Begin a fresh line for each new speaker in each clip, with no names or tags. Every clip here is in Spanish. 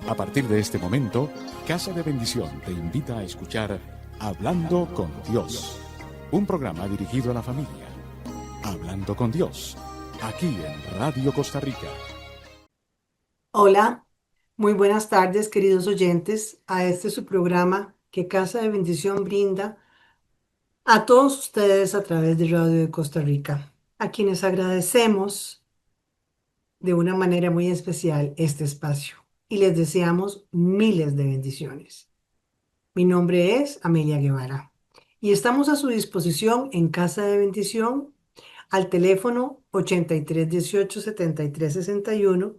A partir de este momento, Casa de Bendición te invita a escuchar Hablando con Dios, un programa dirigido a la familia. Hablando con Dios, aquí en Radio Costa Rica.
Hola, muy buenas tardes, queridos oyentes, a este su programa que Casa de Bendición brinda a todos ustedes a través de Radio de Costa Rica, a quienes agradecemos de una manera muy especial este espacio y les deseamos miles de bendiciones. Mi nombre es Amelia Guevara y estamos a su disposición en Casa de Bendición al teléfono 8318-7361,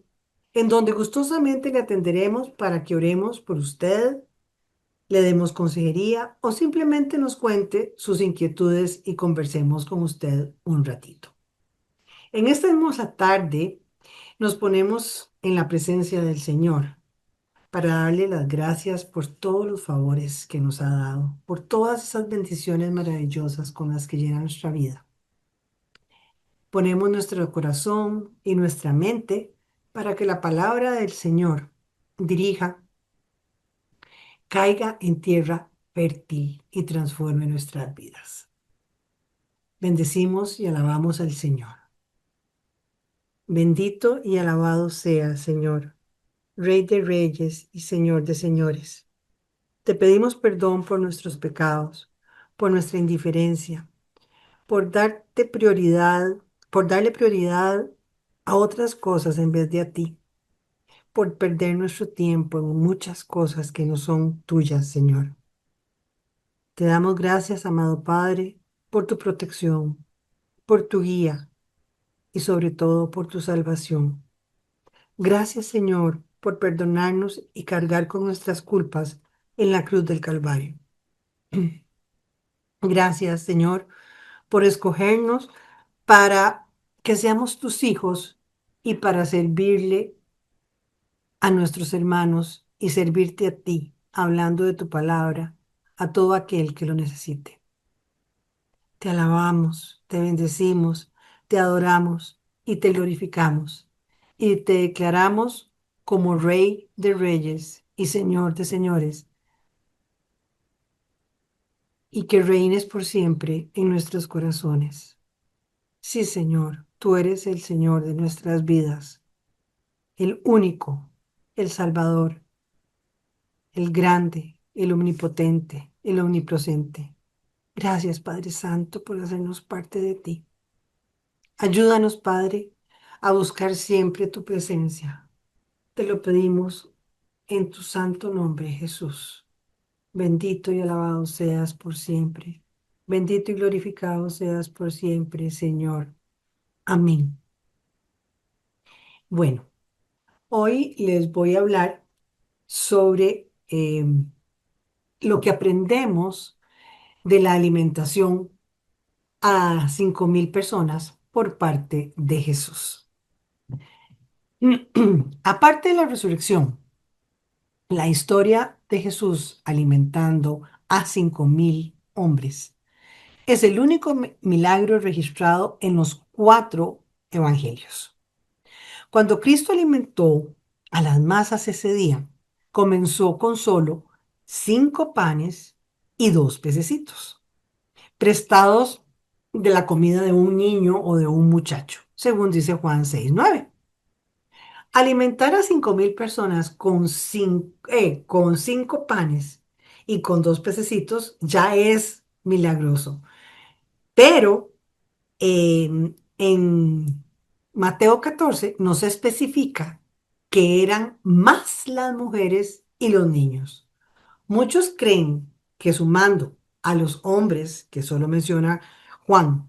en donde gustosamente le atenderemos para que oremos por usted, le demos consejería o simplemente nos cuente sus inquietudes y conversemos con usted un ratito. En esta hermosa tarde nos ponemos en la presencia del Señor para darle las gracias por todos los favores que nos ha dado, por todas esas bendiciones maravillosas con las que llena nuestra vida. Ponemos nuestro corazón y nuestra mente para que la palabra del Señor dirija, caiga en tierra fértil y transforme nuestras vidas. Bendecimos y alabamos al Señor. Bendito y alabado sea, Señor, Rey de reyes y Señor de señores. Te pedimos perdón por nuestros pecados, por nuestra indiferencia, por darte prioridad, por darle prioridad a otras cosas en vez de a ti, por perder nuestro tiempo en muchas cosas que no son tuyas, Señor. Te damos gracias, amado Padre, por tu protección, por tu guía y sobre todo por tu salvación. Gracias, Señor, por perdonarnos y cargar con nuestras culpas en la cruz del Calvario. Gracias, Señor, por escogernos para que seamos tus hijos y para servirle a nuestros hermanos y servirte a ti, hablando de tu palabra, a todo aquel que lo necesite. Te alabamos, te bendecimos, te adoramos y te glorificamos y te declaramos como Rey de reyes y Señor de señores, y que reines por siempre en nuestros corazones. Sí, Señor, tú eres el Señor de nuestras vidas, el único, el Salvador, el grande, el omnipotente, el omnipresente. Gracias, Padre Santo, por hacernos parte de ti. Ayúdanos, Padre, a buscar siempre tu presencia. Te lo pedimos en tu santo nombre, Jesús. Bendito y alabado seas por siempre. Bendito y glorificado seas por siempre, Señor. Amén. Bueno, hoy les voy a hablar sobre lo que aprendemos de la alimentación a 5.000 personas por parte de Jesús. Aparte de la resurrección, la historia de Jesús alimentando a 5.000 hombres es el único milagro registrado en los 4 evangelios. Cuando Cristo alimentó a las masas ese día, comenzó con solo 5 panes y 2 pececitos, prestados de la comida de un niño o de un muchacho, según dice Juan 6:9. Alimentar a 5.000 personas con 5 panes y con 2 pececitos ya es milagroso. Pero en Mateo 14 nos especifica que eran más las mujeres y los niños. Muchos creen que sumando a los hombres, que solo menciona Juan,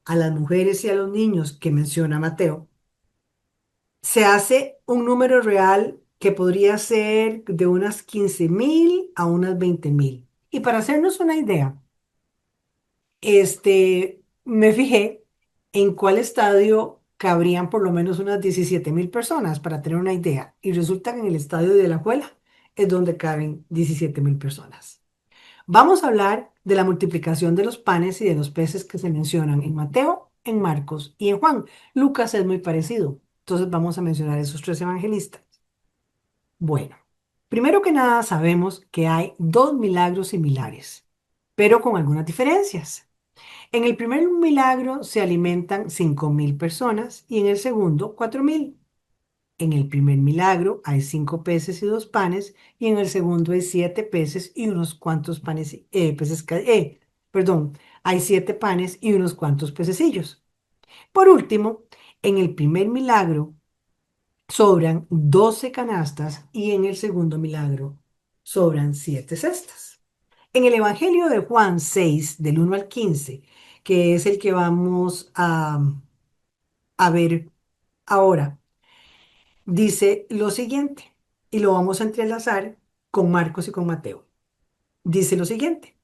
a las mujeres y a los niños que menciona Mateo, se hace un número real que podría ser de unas 15.000 a unas 20.000. Y para hacernos una idea, me fijé en cuál estadio cabrían por lo menos unas 17.000 personas, para tener una idea. Y resulta que en el estadio de la Alajuela es donde caben 17.000 personas. Vamos a hablar de la multiplicación de los panes y de los peces que se mencionan en Mateo, en Marcos y en Juan. Lucas es muy parecido. Entonces vamos a mencionar esos 3 evangelistas. Bueno, Primero que nada, sabemos que hay dos milagros similares, pero con algunas diferencias. En el primer milagro se alimentan 5.000 personas y en el segundo 4.000. En el primer milagro hay 5 peces y 2 panes y en el segundo hay 7 peces y unos cuantos panes, perdón, hay 7 panes y unos cuantos pececillos. Por último, en el primer milagro sobran 12 canastas y en el segundo milagro sobran 7 cestas. En el Evangelio de Juan 6, del 1 al 15, que es el que vamos a ver ahora, dice lo siguiente, y lo vamos a entrelazar con Marcos y con Mateo. Dice lo siguiente,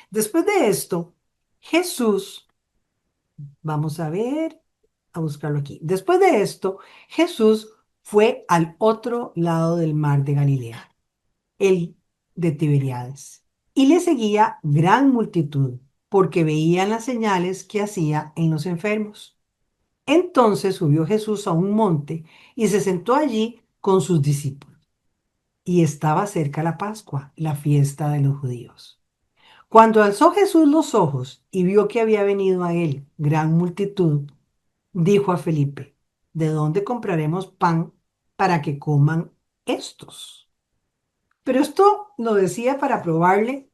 después de esto, Jesús, vamos a ver, a buscarlo aquí. Después de esto, Jesús fue al otro lado del mar de Galilea, el de Tiberíades, y le seguía gran multitud, porque veían las señales que hacía en los enfermos. Entonces subió Jesús a un monte y se sentó allí con sus discípulos. Y estaba cerca la Pascua, la fiesta de los judíos. Cuando alzó Jesús los ojos y vio que había venido a él gran multitud, dijo a Felipe, ¿de dónde compraremos pan para que coman estos? Pero esto lo decía para probarle,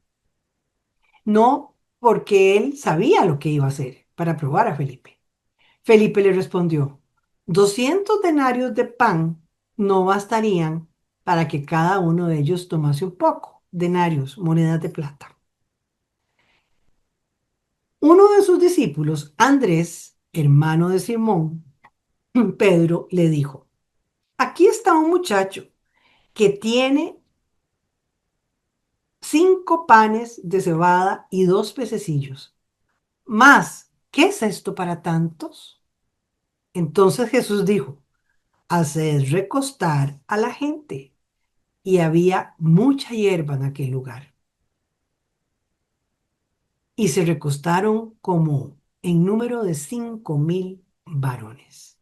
no porque él sabía lo que iba a hacer, para probar a Felipe. Felipe le respondió, 200 denarios de pan no bastarían para que cada uno de ellos tomase un poco, denarios, monedas de plata. Uno de sus discípulos, Andrés, hermano de Simón, Pedro, le dijo, aquí está un muchacho que tiene 5 panes de cebada y 2 pececillos. Más, ¿qué es esto para tantos? Entonces Jesús dijo, haced recostar a la gente. Y había mucha hierba en aquel lugar. Y se recostaron como en número de 5.000 varones.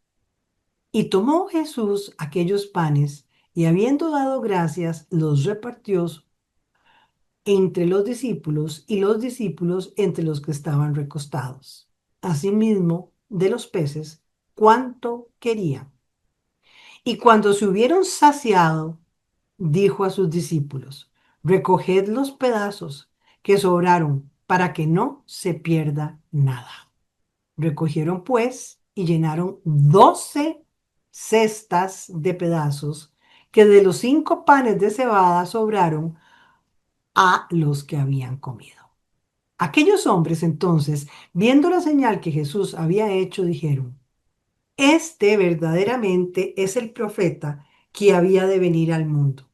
Y tomó Jesús aquellos panes y habiendo dado gracias, los repartió entre los discípulos y los discípulos entre los que estaban recostados. Asimismo, de los peces, cuanto querían. Y cuando se hubieron saciado, dijo a sus discípulos, recoged los pedazos que sobraron para que no se pierda nada. Recogieron pues y llenaron 12 cestas de pedazos que de los 5 panes de cebada sobraron a los que habían comido. Aquellos hombres entonces, viendo la señal que Jesús había hecho, dijeron, este verdaderamente es el profeta que había de venir al mundo.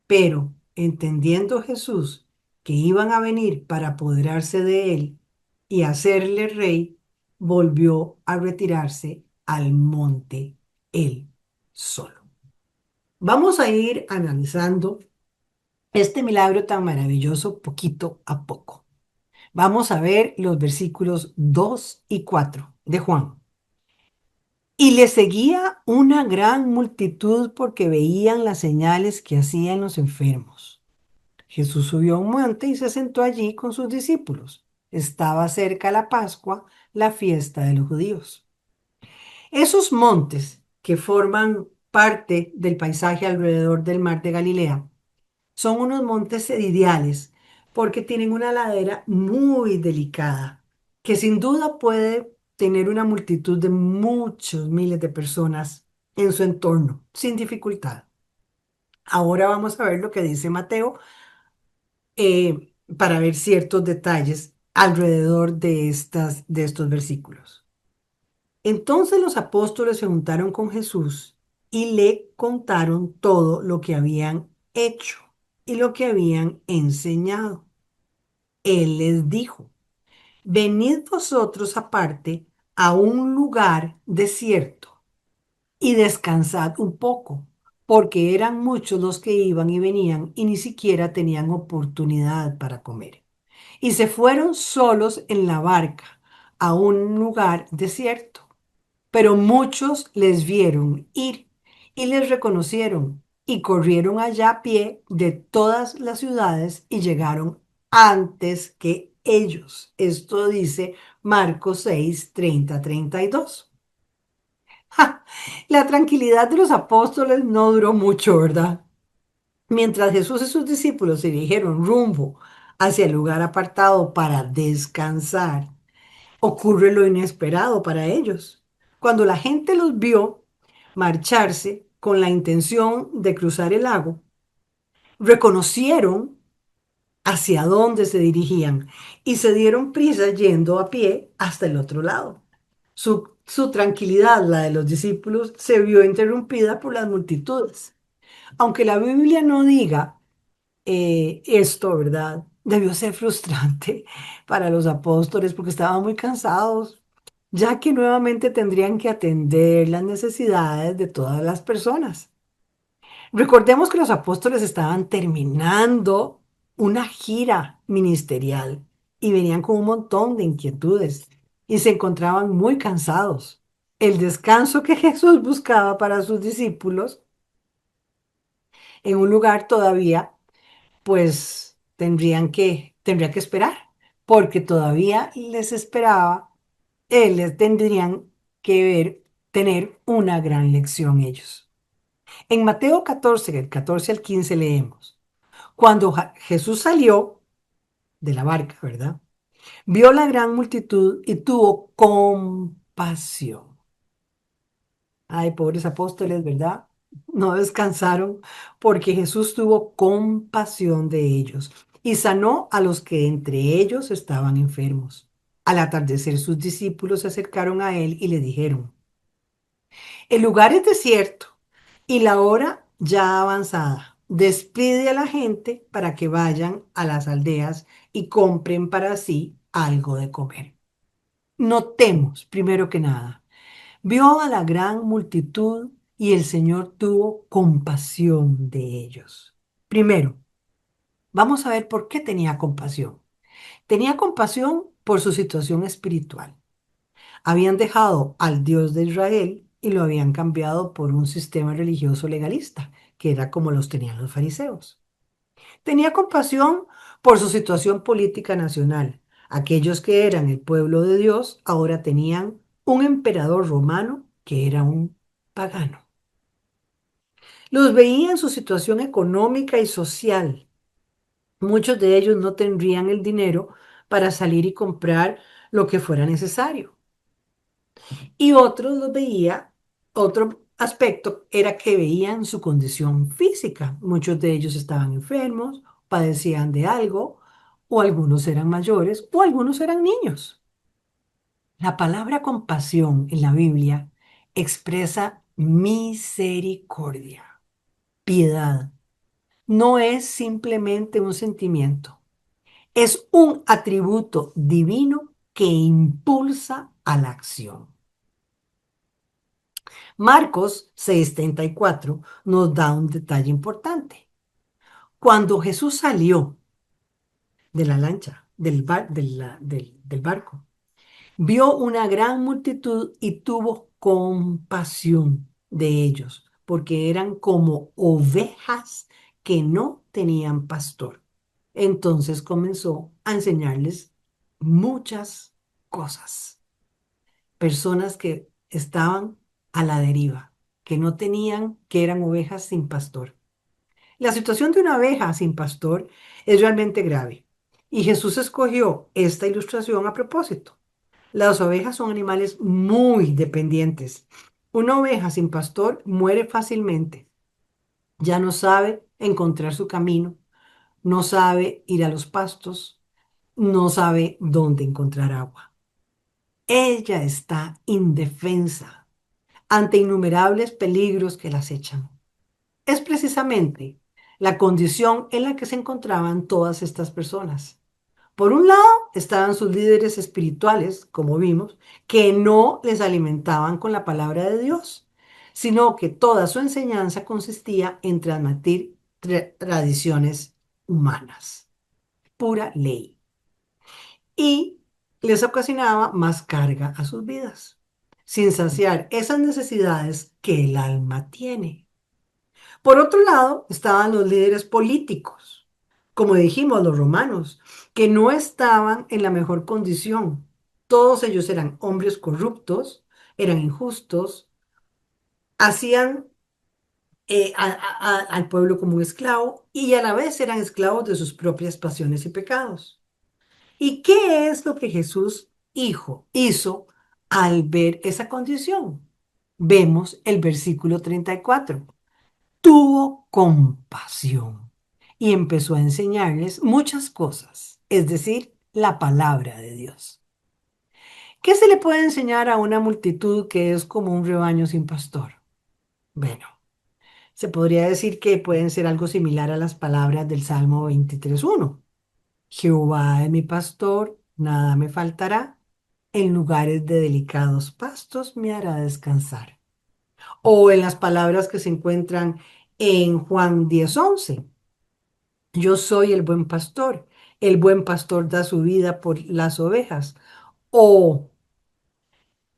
Pero entendiendo Jesús que iban a venir para apoderarse de él y hacerle rey, volvió a retirarse al monte él solo. Vamos a ir analizando este milagro tan maravilloso poquito a poco. Vamos a ver los versículos 2 y 4 de Juan. Y le seguía una gran multitud porque veían las señales que hacían los enfermos. Jesús subió a un monte y se sentó allí con sus discípulos. Estaba cerca la Pascua, la fiesta de los judíos. Esos montes que forman parte del paisaje alrededor del mar de Galilea son unos montes edidiales porque tienen una ladera muy delicada que sin duda puede tener una multitud de muchos miles de personas en su entorno sin dificultad. Ahora vamos a ver lo que dice Mateo para ver ciertos detalles alrededor de estos versículos. Entonces los apóstoles se juntaron con Jesús y le contaron todo lo que habían hecho y lo que habían enseñado. Él les dijo, venid vosotros aparte a un lugar desierto y descansad un poco, porque eran muchos los que iban y venían y ni siquiera tenían oportunidad para comer. Y se fueron solos en la barca a un lugar desierto. Pero muchos les vieron ir y les reconocieron y corrieron allá a pie de todas las ciudades y llegaron antes que ellos. Esto dice Marcos 6, 32. ¡Ja! La tranquilidad de los apóstoles no duró mucho, ¿verdad? Mientras Jesús y sus discípulos se dirigieron rumbo hacia el lugar apartado para descansar, ocurre lo inesperado para ellos. Cuando la gente los vio marcharse con la intención de cruzar el lago, reconocieron hacia dónde se dirigían y se dieron prisa yendo a pie hasta el otro lado. Su tranquilidad, la de los discípulos, se vio interrumpida por las multitudes. Aunque la Biblia no diga esto, ¿verdad? Debió ser frustrante para los apóstoles porque estaban muy cansados, ya que nuevamente tendrían que atender las necesidades de todas las personas. Recordemos que los apóstoles estaban terminando una gira ministerial y venían con un montón de inquietudes y se encontraban muy cansados. El descanso que Jesús buscaba para sus discípulos en un lugar todavía, pues tendría que esperar, porque todavía les esperaba, les tendrían que tener una gran lección ellos. En Mateo 14, del 14 al 15 leemos, cuando Jesús salió de la barca, ¿verdad? Vio la gran multitud y tuvo compasión. Ay, pobres apóstoles, ¿verdad? No descansaron porque Jesús tuvo compasión de ellos y sanó a los que entre ellos estaban enfermos. Al atardecer sus discípulos se acercaron a él y le dijeron, el lugar es desierto y la hora ya avanzada. Despide a la gente para que vayan a las aldeas y compren para sí algo de comer. Notemos, primero que nada, vio a la gran multitud y el Señor tuvo compasión de ellos. Primero, vamos a ver por qué tenía compasión. Tenía compasión por su situación espiritual. Habían dejado al Dios de Israel y lo habían cambiado por un sistema religioso legalista, que era como los tenían los fariseos. Tenía compasión por su situación política nacional. Aquellos que eran el pueblo de Dios ahora tenían un emperador romano que era un pagano. Los veía en su situación económica y social. Muchos de ellos no tendrían el dinero para salir y comprar lo que fuera necesario. Y otros los veía, otro aspecto era que veían su condición física. Muchos de ellos estaban enfermos, padecían de algo, o algunos eran mayores, o algunos eran niños. La palabra compasión en la Biblia expresa misericordia, piedad. No es simplemente un sentimiento, es un atributo divino que impulsa a la acción. Marcos 6:34 nos da un detalle importante. Cuando Jesús salió de la lancha, del barco, vio una gran multitud y tuvo compasión de ellos, porque eran como ovejas que no tenían pastor. Entonces comenzó a enseñarles muchas cosas. Personas que estaban a la deriva, que no tenían, que eran ovejas sin pastor. La situación de una oveja sin pastor es realmente grave. Y Jesús escogió esta ilustración a propósito. Las ovejas son animales muy dependientes. Una oveja sin pastor muere fácilmente. Ya no sabe encontrar su camino, no sabe ir a los pastos, no sabe dónde encontrar agua. Ella está indefensa ante innumerables peligros que la acechan. Es precisamente la condición en la que se encontraban todas estas personas. Por un lado estaban sus líderes espirituales, como vimos, que no les alimentaban con la palabra de Dios, sino que toda su enseñanza consistía en transmitir tradiciones humanas, pura ley, y les ocasionaba más carga a sus vidas, sin saciar esas necesidades que el alma tiene. Por otro lado, estaban los líderes políticos, como dijimos, los romanos, que no estaban en la mejor condición. Todos ellos eran hombres corruptos, eran injustos, hacían al pueblo como un esclavo y a la vez eran esclavos de sus propias pasiones y pecados. ¿Y qué es lo que Jesús hizo al ver esa condición? Vemos el versículo 34. Tuvo compasión y empezó a enseñarles muchas cosas, es decir, la palabra de Dios. ¿Qué se le puede enseñar a una multitud que es como un rebaño sin pastor? Bueno, se podría decir que pueden ser algo similar a las palabras del Salmo 23:1. Jehová es mi pastor, nada me faltará. En lugares de delicados pastos me hará descansar. O en las palabras que se encuentran en Juan 10:11. Yo soy el buen pastor. El buen pastor da su vida por las ovejas. O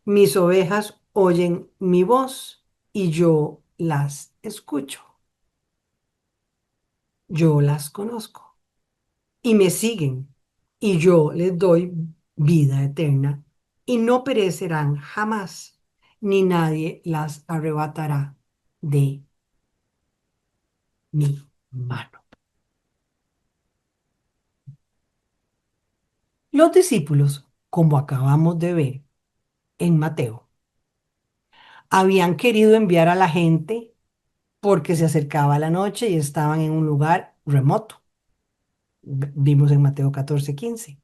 mis ovejas oyen mi voz y yo las escucho. Yo las conozco y me siguen y yo les doy vida eterna y no perecerán jamás, ni nadie las arrebatará de mi mano. Los discípulos, como acabamos de ver en Mateo, habían querido enviar a la gente porque se acercaba la noche y estaban en un lugar remoto. Vimos en Mateo 14:15.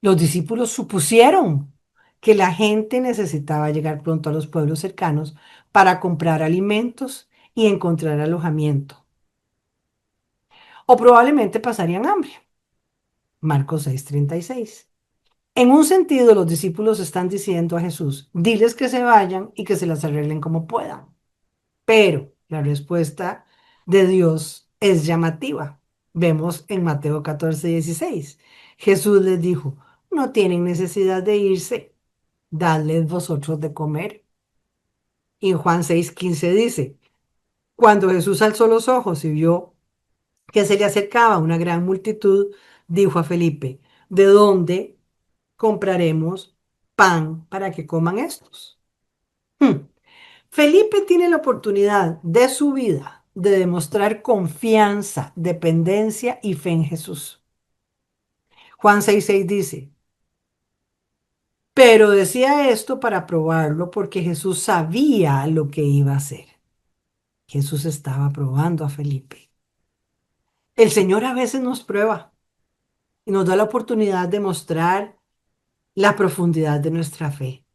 Los discípulos supusieron que la gente necesitaba llegar pronto a los pueblos cercanos para comprar alimentos y encontrar alojamiento. O probablemente pasarían hambre. Marcos 6:36. En un sentido, los discípulos están diciendo a Jesús, diles que se vayan y que se las arreglen como puedan. Pero la respuesta de Dios es llamativa. Vemos en Mateo 14:16. Jesús les dijo, no tienen necesidad de irse, dadles vosotros de comer. Y en Juan 6:15 dice, cuando Jesús alzó los ojos y vio que se le acercaba una gran multitud, dijo a Felipe, ¿de dónde compraremos pan para que coman estos? Felipe tiene la oportunidad de su vida de demostrar confianza, dependencia y fe en Jesús. Juan 6:6 dice, pero decía esto para probarlo porque Jesús sabía lo que iba a hacer. Jesús estaba probando a Felipe. El Señor a veces nos prueba y nos da la oportunidad de mostrar la profundidad de nuestra fe.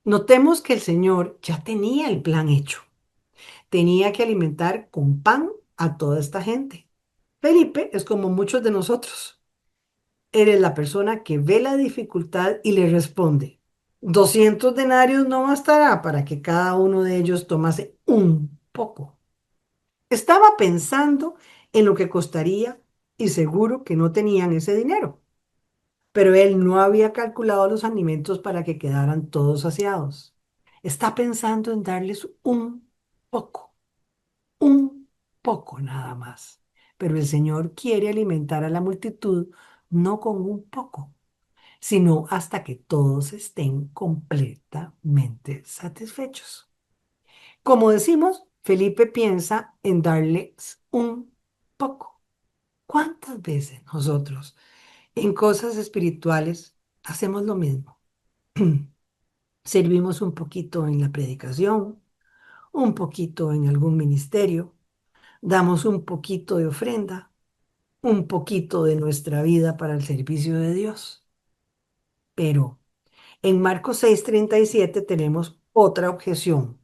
Notemos que el Señor ya tenía el plan hecho. Tenía que alimentar con pan a toda esta gente. Felipe es como muchos de nosotros. Eres la persona que ve la dificultad y le responde. 200 denarios no bastará para que cada uno de ellos tomase un poco. Estaba pensando en lo que costaría y seguro que no tenían ese dinero. Pero él no había calculado los alimentos para que quedaran todos saciados. Está pensando en darles un poco nada más. Pero el Señor quiere alimentar a la multitud no con un poco, sino hasta que todos estén completamente satisfechos. Como decimos, Felipe piensa en darles un poco. ¿Cuántas veces nosotros en cosas espirituales hacemos lo mismo? Servimos un poquito en la predicación, un poquito en algún ministerio, damos un poquito de ofrenda, un poquito de nuestra vida para el servicio de Dios. Pero en Marcos 6:37 tenemos otra objeción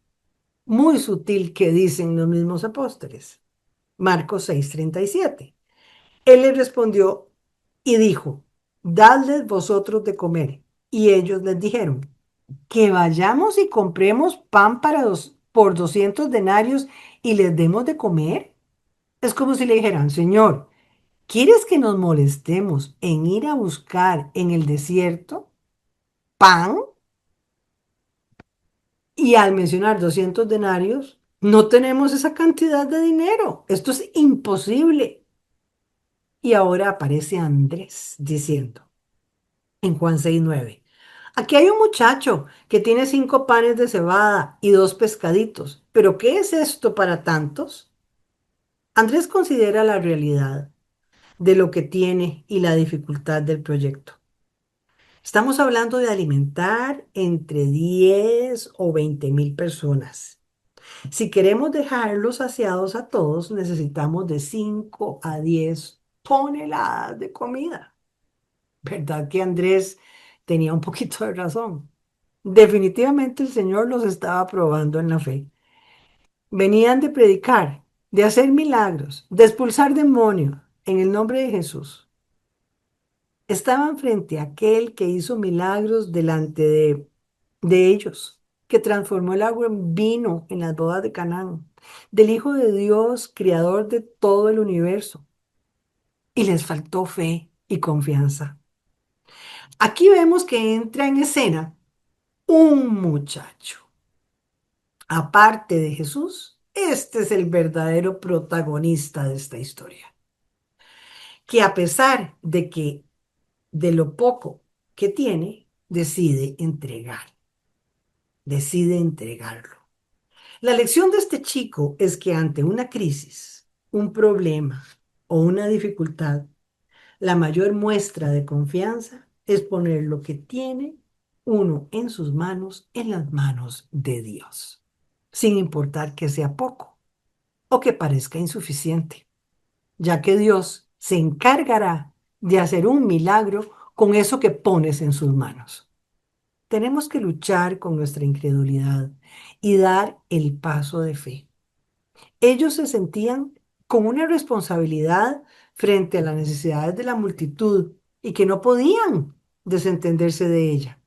muy sutil que dicen los mismos apóstoles. Marcos 6:37. Él les respondió y dijo, dadles vosotros de comer. Y ellos les dijeron, que vayamos y compremos pan por 200 denarios y les demos de comer. Es como si le dijeran, Señor, ¿quieres que nos molestemos en ir a buscar en el desierto pan? Y al mencionar 200 denarios, No tenemos esa cantidad de dinero. Esto es imposible. Y ahora aparece Andrés diciendo en Juan 6:9, aquí hay un muchacho que tiene 5 panes de cebada y 2 pescaditos. ¿Pero qué es esto para tantos? Andrés considera la realidad de lo que tiene y la dificultad del proyecto. Estamos hablando de alimentar entre 10 o 20.000 personas. Si queremos dejarlos saciados a todos, necesitamos de 5 a 10 toneladas de comida. ¿Verdad que Andrés tenía un poquito de razón? Definitivamente el Señor los estaba probando en la fe. Venían de predicar, de hacer milagros, de expulsar demonios en el nombre de Jesús. Estaban frente a aquel que hizo milagros delante de ellos, que transformó el agua en vino en las bodas de Canaán, del Hijo de Dios, creador de todo el universo. Y les faltó fe y confianza. Aquí vemos que entra en escena un muchacho. Aparte de Jesús, este es el verdadero protagonista de esta historia, que a pesar de que de lo poco que tiene, decide entregarlo. La lección de este chico es que ante una crisis, un problema o una dificultad, la mayor muestra de confianza es poner lo que tiene uno en sus manos en las manos de Dios, sin importar que sea poco o que parezca insuficiente, ya que Dios se encargará de hacer un milagro con eso que pones en sus manos. Tenemos que luchar con nuestra incredulidad y dar el paso de fe. Ellos se sentían con una responsabilidad frente a las necesidades de la multitud y que no podían desentenderse de ella.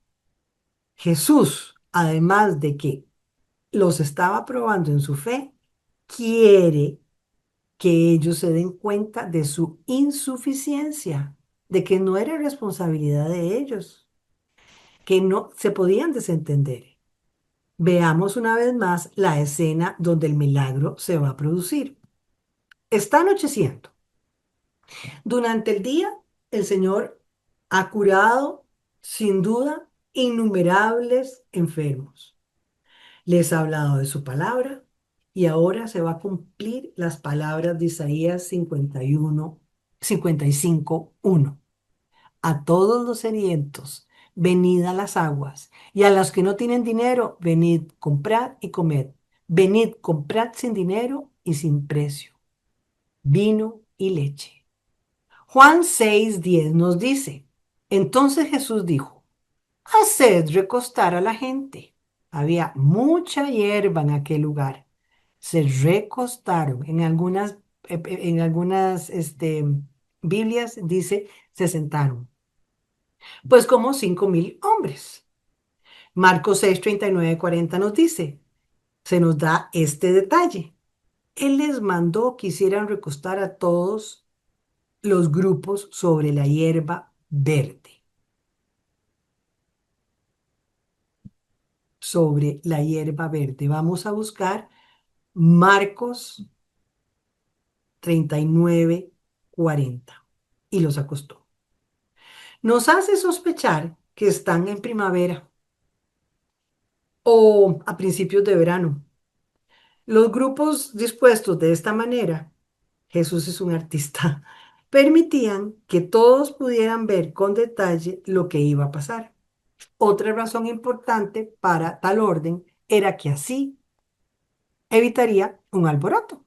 Jesús, además de que los estaba probando en su fe, quiere que ellos se den cuenta de su insuficiencia, de que no era responsabilidad de ellos, que no se podían desentender. Veamos una vez más la escena donde el milagro se va a producir. Está anocheciendo. Durante el día, el Señor ha curado, sin duda, innumerables enfermos. Les ha hablado de su palabra y ahora se va a cumplir las palabras de Isaías 55:1. A todos los sedientos, venid a las aguas, y a los que no tienen dinero, venid, comprad y comed. Venid, comprad sin dinero y sin precio, vino y leche. Juan 6:10 nos dice, entonces Jesús dijo, haced recostar a la gente. Había mucha hierba en aquel lugar. Se recostaron. En algunas Biblias dice, se sentaron. Pues como 5.000 hombres. Marcos 6:39-40 nos dice, se nos da este detalle. Él les mandó que hicieran recostar a todos los grupos sobre la hierba verde. Sobre la hierba verde. Vamos a buscar Marcos 39:40. Y los acostó. Nos hace sospechar que están en primavera o a principios de verano. Los grupos dispuestos de esta manera, Jesús es un artista, permitían que todos pudieran ver con detalle lo que iba a pasar. Otra razón importante para tal orden era que así evitaría un alboroto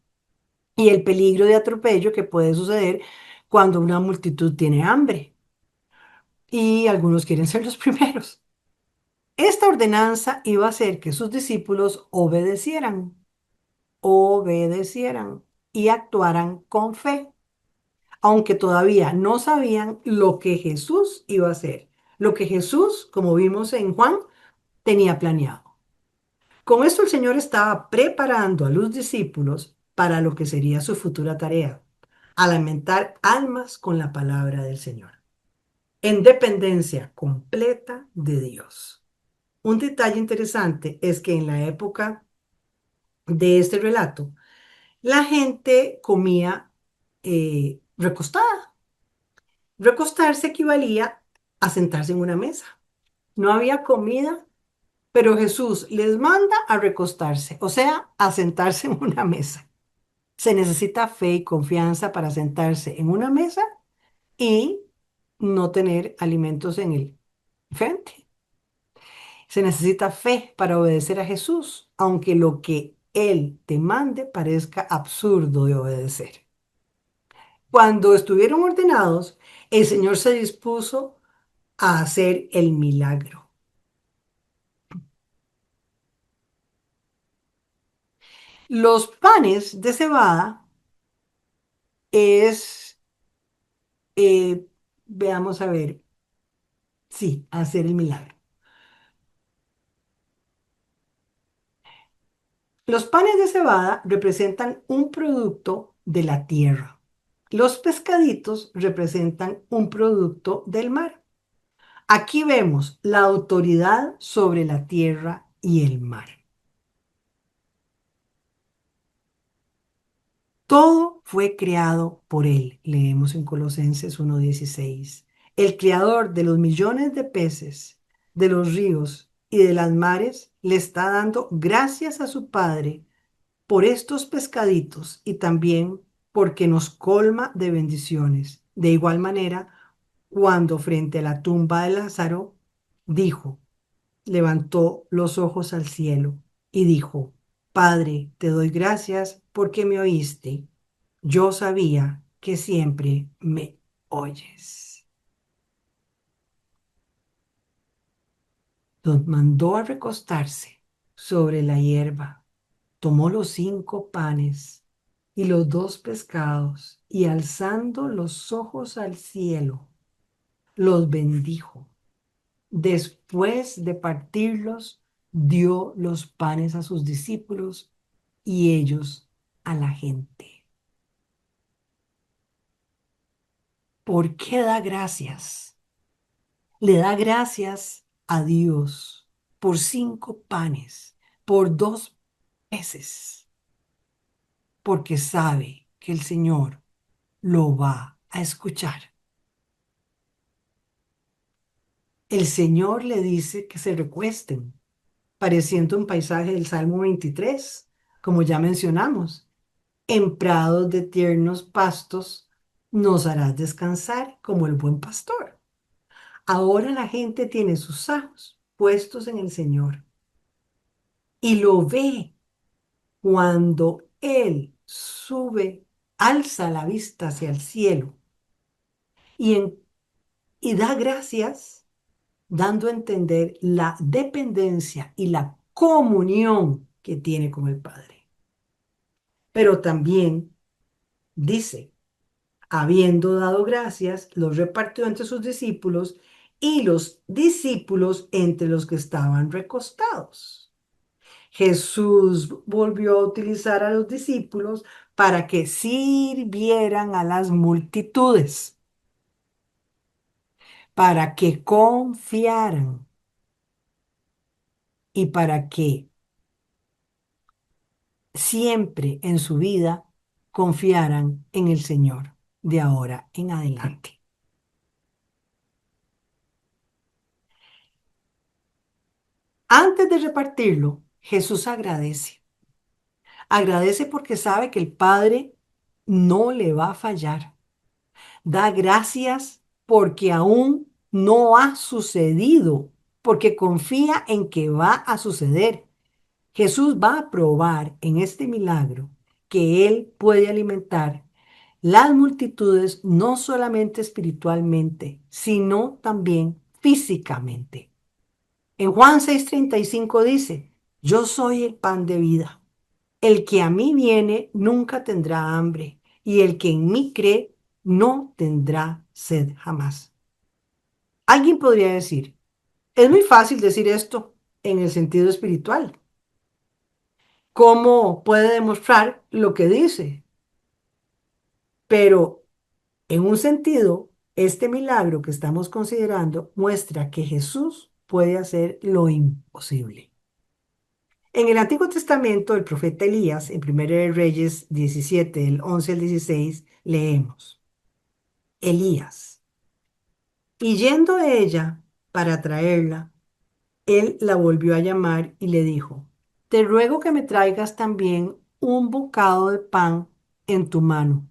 y el peligro de atropello que puede suceder cuando una multitud tiene hambre y algunos quieren ser los primeros. Esta ordenanza iba a hacer que sus discípulos obedecieran y actuaran con fe, aunque todavía no sabían lo que Jesús iba a hacer, lo que Jesús, como vimos en Juan, tenía planeado. Con esto el Señor estaba preparando a los discípulos para lo que sería su futura tarea, alimentar almas con la palabra del Señor, en dependencia completa de Dios. Un detalle interesante es que en la época de este relato, la gente comía recostada. Recostarse equivalía a sentarse en una mesa. No había comida, pero Jesús les manda a recostarse, o sea, a sentarse en una mesa. Se necesita fe y confianza para sentarse en una mesa y no tener alimentos en el frente. Se necesita fe para obedecer a Jesús, aunque lo que Él te mande parezca absurdo de obedecer. Cuando estuvieron ordenados, el Señor se dispuso a hacer el milagro. Los panes de cebada es, eh, veamos a ver, sí, hacer el milagro. Los panes de cebada representan un producto de la tierra. Los pescaditos representan un producto del mar. Aquí vemos la autoridad sobre la tierra y el mar. Todo fue creado por Él, leemos en Colosenses 1:16. El creador de los millones de peces, de los ríos y de las mares, le está dando gracias a su Padre por estos pescaditos y también porque nos colma de bendiciones. De igual manera, cuando frente a la tumba de Lázaro, dijo, levantó los ojos al cielo y dijo, Padre, te doy gracias porque me oíste. Yo sabía que siempre me oyes. Los mandó a recostarse sobre la hierba, tomó los 5 panes y los 2 pescados y alzando los ojos al cielo, los bendijo. Después de partirlos, dio los panes a sus discípulos y ellos a la gente. ¿Por qué da gracias? Le da gracias a Dios por 5 panes, por 2 peces, porque sabe que el Señor lo va a escuchar. El Señor le dice que se recuesten, pareciendo un paisaje del Salmo 23, como ya mencionamos. En prados de tiernos pastos nos harás descansar como el buen pastor. Ahora la gente tiene sus ojos puestos en el Señor y lo ve cuando Él sube, alza la vista hacia el cielo y, y da gracias, dando a entender la dependencia y la comunión que tiene con el Padre. Pero también dice, habiendo dado gracias, los repartió entre sus discípulos y los discípulos entre los que estaban recostados. Jesús volvió a utilizar a los discípulos para que sirvieran a las multitudes, para que confiaran y para que siempre en su vida confiaran en el Señor de ahora en adelante. Antes de repartirlo, Jesús agradece. Agradece porque sabe que el Padre no le va a fallar. Da gracias porque aún no ha sucedido, porque confía en que va a suceder. Jesús va a probar en este milagro que Él puede alimentar las multitudes no solamente espiritualmente, sino también físicamente. En Juan 6:35 dice, yo soy el pan de vida. El que a mí viene nunca tendrá hambre, y el que en mí cree no tendrá sed jamás. Alguien podría decir, es muy fácil decir esto en el sentido espiritual. ¿Cómo puede demostrar lo que dice? Pero en un sentido, este milagro que estamos considerando muestra que Jesús puede hacer lo imposible. En el Antiguo Testamento, el profeta Elías, en 1 de Reyes 17, del 11 al 16, leemos, Elías, y yendo ella para traerla, él la volvió a llamar y le dijo, te ruego que me traigas también un bocado de pan en tu mano.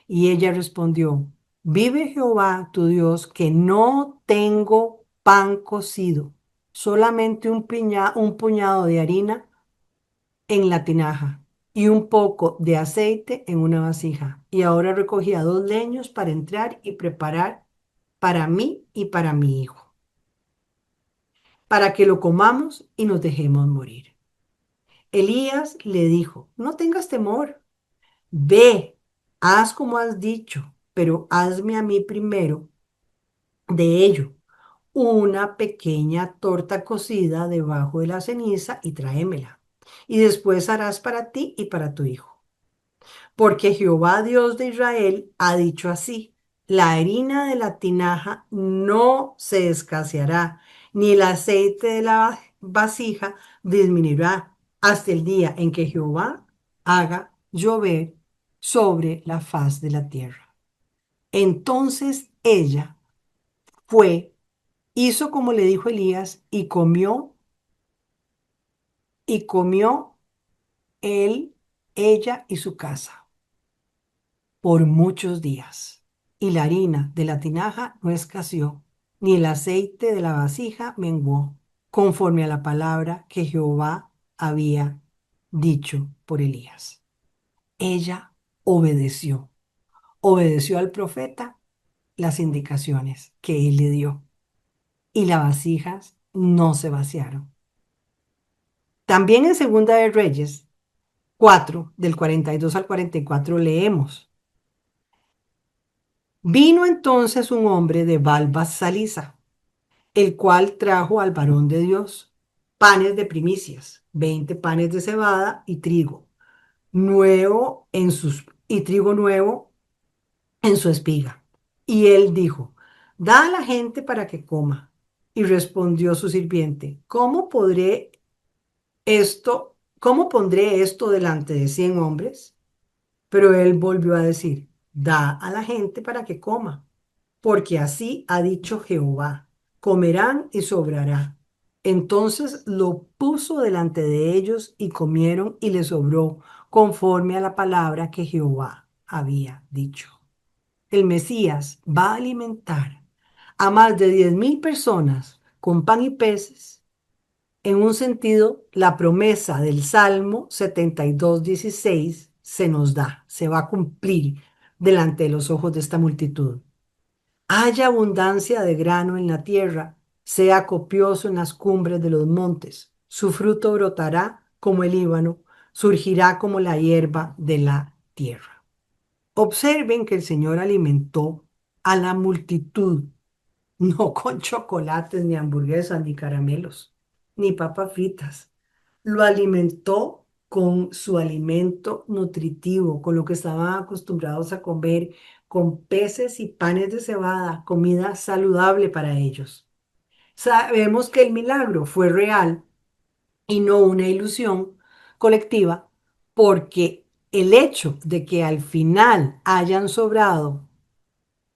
Y ella respondió, vive Jehová tu Dios, que no tengo pan cocido, solamente un puñado de harina en la tinaja y un poco de aceite en una vasija. Y ahora recogía 2 leños para entrar y preparar para mí y para mi hijo, para que lo comamos y nos dejemos morir. Elías le dijo, no tengas temor, ve, haz como has dicho, pero hazme a mí primero de ello una pequeña torta cocida debajo de la ceniza y tráemela. Y después harás para ti y para tu hijo. Porque Jehová Dios de Israel ha dicho así, la harina de la tinaja no se escaseará, ni el aceite de la vasija disminuirá hasta el día en que Jehová haga llover sobre la faz de la tierra. Entonces ella fue, hizo como le dijo Elías y comió él, ella y su casa por muchos días. Y la harina de la tinaja no escaseó, ni el aceite de la vasija menguó, conforme a la palabra que Jehová había dicho por Elías. Ella obedeció, obedeció al profeta las indicaciones que él le dio, y las vasijas no se vaciaron. También en Segunda de Reyes 4, del 42 al 44 leemos. Vino entonces un hombre de Balbas Salisa, el cual trajo al varón de Dios panes de primicias, 20 panes de cebada y trigo, y trigo nuevo en su espiga. Y él dijo, da a la gente para que coma. Y respondió su sirviente, cómo pondré esto delante de 100 hombres? Pero él volvió a decir, da a la gente para que coma, porque así ha dicho Jehová, comerán y sobrará. Entonces lo puso delante de ellos y comieron y les sobró, conforme a la palabra que Jehová había dicho. El Mesías va a alimentar a más de 10.000 personas con pan y peces. En un sentido, la promesa del Salmo 72:16 se nos da, se va a cumplir delante de los ojos de esta multitud. Haya abundancia de grano en la tierra, sea copioso en las cumbres de los montes. Su fruto brotará como el Líbano, surgirá como la hierba de la tierra. Observen que el Señor alimentó a la multitud, no con chocolates, ni hamburguesas, ni caramelos, ni papas fritas. Lo alimentó con su alimento nutritivo, con lo que estaban acostumbrados a comer, con peces y panes de cebada, comida saludable para ellos. Sabemos que el milagro fue real y no una ilusión colectiva, porque el hecho de que al final hayan sobrado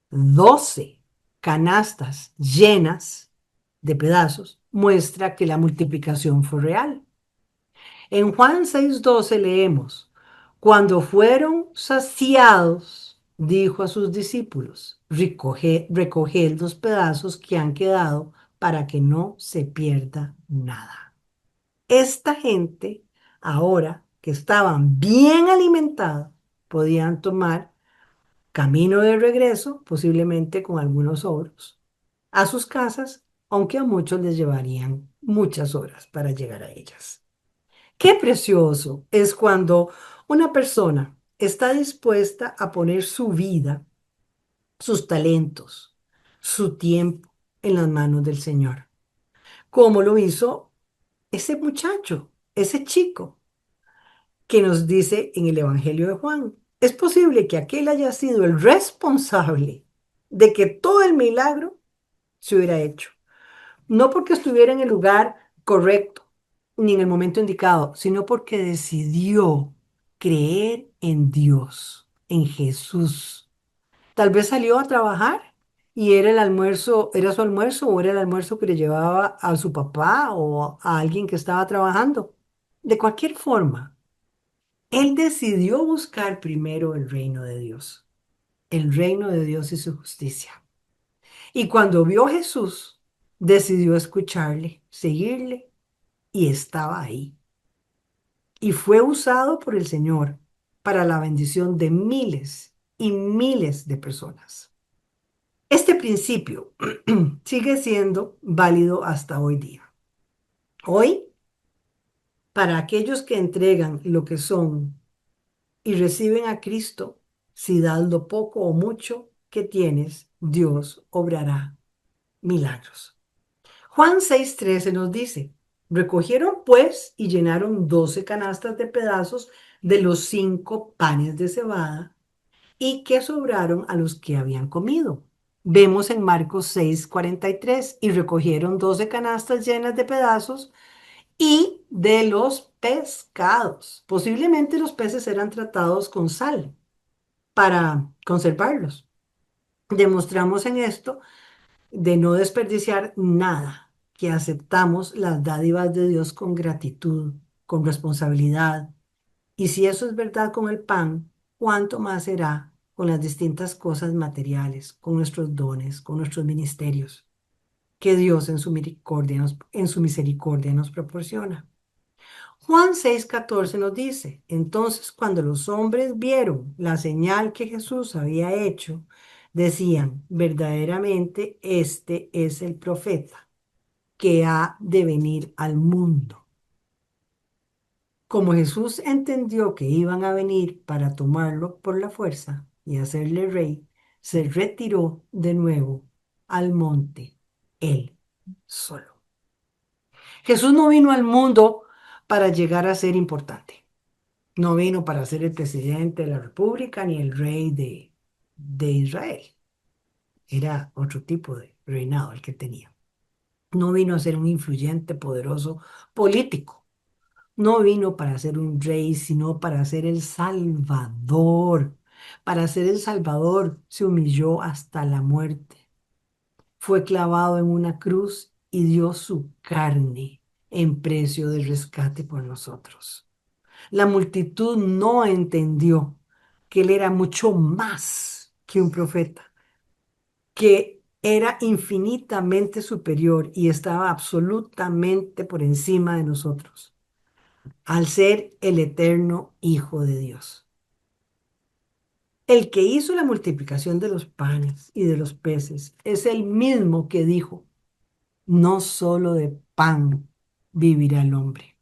12 canastas llenas de pedazos muestra que la multiplicación fue real. En Juan 6:12 leemos, cuando fueron saciados, dijo a sus discípulos, recoged los pedazos que han quedado para que no se pierda nada. Esta gente, ahora que estaban bien alimentados, podían tomar camino de regreso, posiblemente con algunos sobros, a sus casas, aunque a muchos les llevarían muchas horas para llegar a ellas. Qué precioso es cuando una persona está dispuesta a poner su vida, sus talentos, su tiempo en las manos del Señor, como lo hizo ese muchacho, ese chico que nos dice en el Evangelio de Juan. Es posible que aquel haya sido el responsable de que todo el milagro se hubiera hecho. No porque estuviera en el lugar correcto, ni en el momento indicado, sino porque decidió creer en Dios, en Jesús. Tal vez salió a trabajar y era el almuerzo, era su almuerzo o era el almuerzo que le llevaba a su papá o a alguien que estaba trabajando. De cualquier forma, él decidió buscar primero el reino de Dios y su justicia. Y cuando vio a Jesús, decidió escucharle, seguirle y estaba ahí. Y fue usado por el Señor para la bendición de miles y miles de personas. Este principio sigue siendo válido hasta hoy día. Hoy, para aquellos que entregan lo que son y reciben a Cristo, si das lo poco o mucho que tienes, Dios obrará milagros. Juan 6:13 nos dice, recogieron pues y llenaron 12 canastas de pedazos de los 5 panes de cebada y que sobraron a los que habían comido. Vemos en Marcos 6:43 y recogieron 12 canastas llenas de pedazos y de los pescados. Posiblemente los peces eran tratados con sal para conservarlos. Demostramos en esto de no desperdiciar nada, que aceptamos las dádivas de Dios con gratitud, con responsabilidad. Y si eso es verdad con el pan, ¿cuánto más será con las distintas cosas materiales, con nuestros dones, con nuestros ministerios, que Dios en su misericordia nos proporciona? Juan 6:14 nos dice, entonces cuando los hombres vieron la señal que Jesús había hecho, decían, verdaderamente este es el profeta que ha de venir al mundo. Como Jesús entendió que iban a venir para tomarlo por la fuerza y hacerle rey, se retiró de nuevo al monte, él solo. Jesús no vino al mundo para llegar a ser importante. No vino para ser el presidente de la República ni el rey de Israel. Era otro tipo de reinado el que tenía. No vino a ser un influyente, poderoso político. No vino para ser un rey, sino para ser el Salvador. Para ser el Salvador se humilló hasta la muerte. Fue clavado en una cruz y dio su carne en precio de rescate por nosotros. La multitud no entendió que él era mucho más que un profeta, que era infinitamente superior y estaba absolutamente por encima de nosotros, al ser el eterno Hijo de Dios. El que hizo la multiplicación de los panes y de los peces es el mismo que dijo, no solo de pan vivirá el hombre,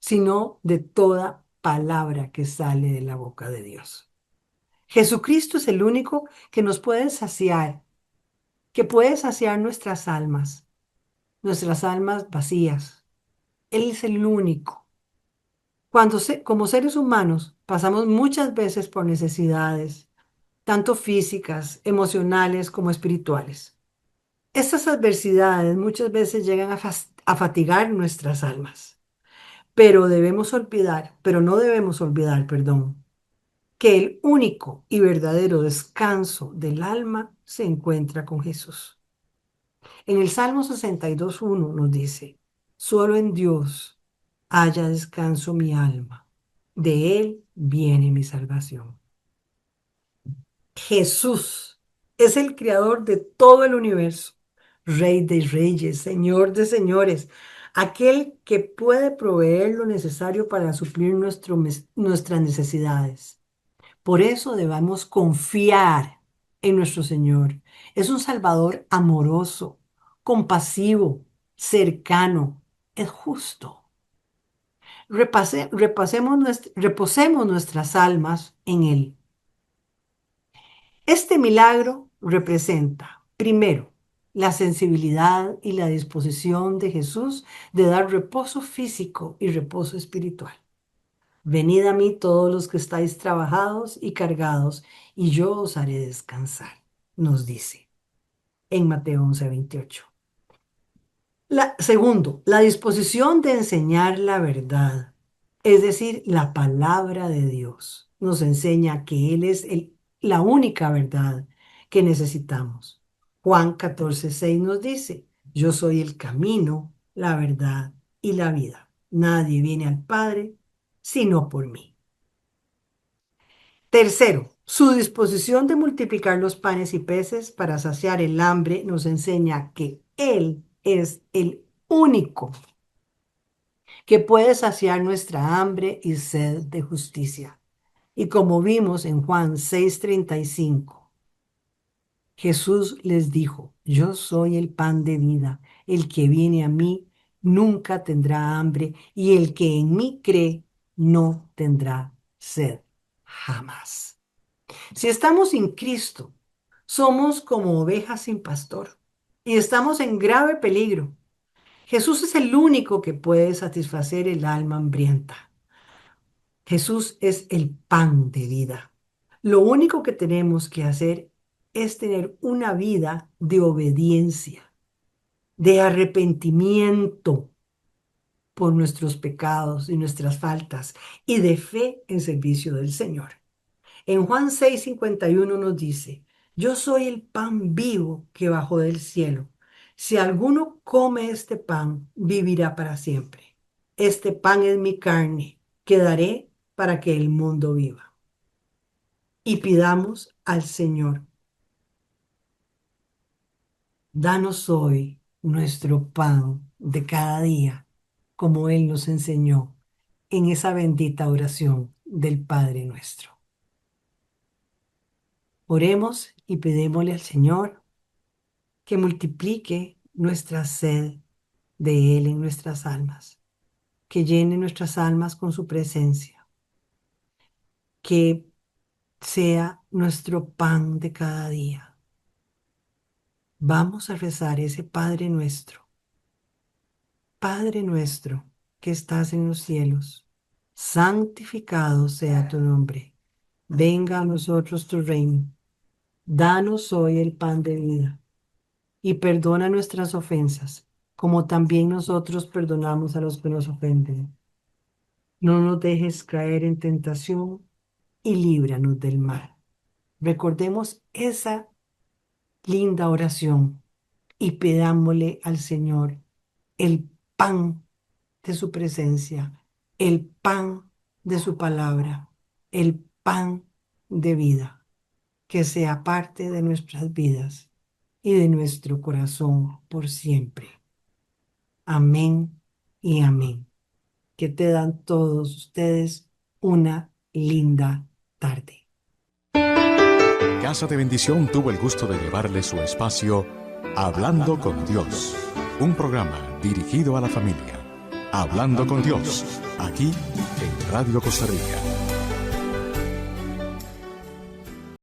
sino de toda palabra que sale de la boca de Dios. Jesucristo es el único que nos puede saciar, que puede saciar nuestras almas vacías. Él es el único. Como seres humanos pasamos muchas veces por necesidades, tanto físicas, emocionales como espirituales. Estas adversidades muchas veces llegan a fatigar nuestras almas, pero no debemos olvidar, perdón, que el único y verdadero descanso del alma se encuentra con Jesús. En el Salmo 62:1 nos dice, solo en Dios haya descanso mi alma, de Él viene mi salvación. Jesús es el creador de todo el universo, Rey de reyes, Señor de señores, aquel que puede proveer lo necesario para suplir nuestras necesidades. Por eso debemos confiar en nuestro Señor. Es un Salvador amoroso, compasivo, cercano, es justo. Reposemos nuestras almas en Él. Este milagro representa, primero, la sensibilidad y la disposición de Jesús de dar reposo físico y reposo espiritual. Venid a mí todos los que estáis trabajados y cargados, y yo os haré descansar, nos dice en Mateo 11:28. Segundo, la disposición de enseñar la verdad, es decir, la palabra de Dios, nos enseña que Él es la única verdad que necesitamos. Juan 14:6 nos dice, yo soy el camino, la verdad y la vida. Nadie viene al Padre sino por mí. Tercero, su disposición de multiplicar los panes y peces para saciar el hambre nos enseña que Él es el único que puede saciar nuestra hambre y sed de justicia. Y como vimos en Juan 6:35, Jesús les dijo, yo soy el pan de vida, el que viene a mí nunca tendrá hambre y el que en mí cree no tendrá sed jamás. Si estamos sin Cristo, somos como ovejas sin pastor y estamos en grave peligro. Jesús es el único que puede satisfacer el alma hambrienta. Jesús es el pan de vida. Lo único que tenemos que hacer es tener una vida de obediencia, de arrepentimiento por nuestros pecados y nuestras faltas y de fe en servicio del Señor. En Juan 6:51 nos dice, yo soy el pan vivo que bajó del cielo. Si alguno come este pan, vivirá para siempre. Este pan es mi carne, que daré para que el mundo viva. Y pidamos al Señor, danos hoy nuestro pan de cada día, como Él nos enseñó en esa bendita oración del Padre nuestro. Oremos y pedémosle al Señor que multiplique nuestra sed de Él en nuestras almas, que llene nuestras almas con su presencia, que sea nuestro pan de cada día. Vamos a rezar ese Padre nuestro que estás en los cielos, santificado sea tu nombre, venga a nosotros tu reino, danos hoy el pan de vida y perdona nuestras ofensas, como también nosotros perdonamos a los que nos ofenden. No nos dejes caer en tentación y líbranos del mal. Recordemos esa linda oración y pidámosle al Señor el pan de su presencia, el pan de su palabra, el pan de vida, que sea parte de nuestras vidas y de nuestro corazón por siempre. Amén y amén. Que te dan todos ustedes una linda tarde.
Casa de Bendición tuvo el gusto de llevarle su espacio Hablando con Dios, un programa dirigido a la familia. Hablando con Dios, aquí en Radio Costa Rica.